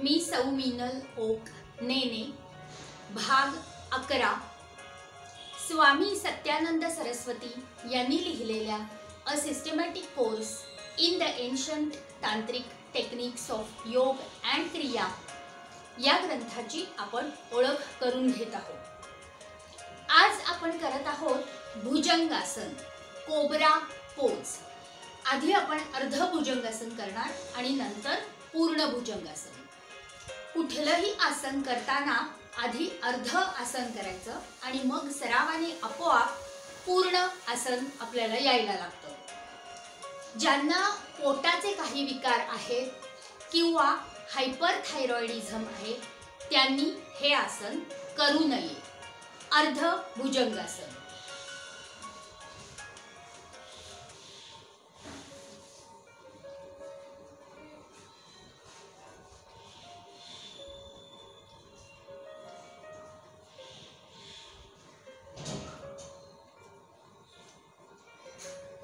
मी सौ मीनल ओक नेने भाग 11 स्वामी सत्यानंद सरस्वती यांनी लिहिलेल्या a systematic course in the ancient tantric techniques of yoga and kriya या ग्रंथाची आपण ओळख करून घेत आहोत। आज आपण करत आहोत भुजंगासन, कोबरा पोज। आधी आपण अर्ध भुजंगासन करणार आणि नंतर पूर्ण भुजंगासन। कुठलंही आसन करताना आधी अर्ध आसन करायचं आणि मग सरावाने आपोआप पूर्ण आसन आपल्याला यायला लागतं। ज्यांना पोटाचे काही विकार आहेत किंवा हायपरथायरॉइडिझम आहे त्यांनी हे आसन करू नये। अर्ध भुजंगासन।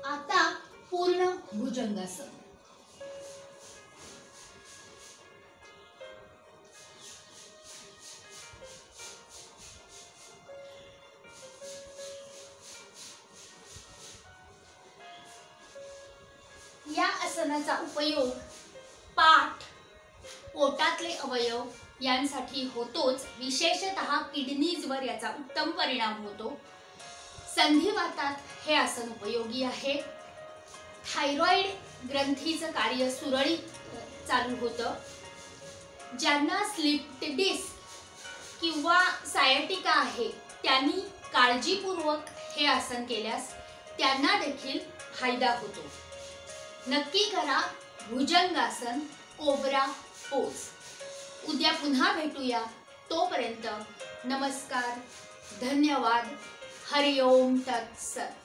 आता पूर्ण भुजंगासन। या आसनाचा उपयोग पाठ, पोटातले अवयव यांसाठी होतोच। विशेषतः किडनीजवर याचा उत्तम परिणाम होतो। संधिवातात हे आसन उपयोगी आहे। थायरॉइड ग्रंथीचं कार्य सुरळीत चालू होतं। ज्यांना स्लिप डिस्क किंवा सायटिका आहे त्यांनी काळजीपूर्वक हे आसन केल्यास त्यांना देखील फायदा होतो। नक्की करा भुजंगासन, कोबरा पोज। उद्या पुन्हा भेटूया। तोपर्यंत नमस्कार, धन्यवाद। हरि ओम तत्सत।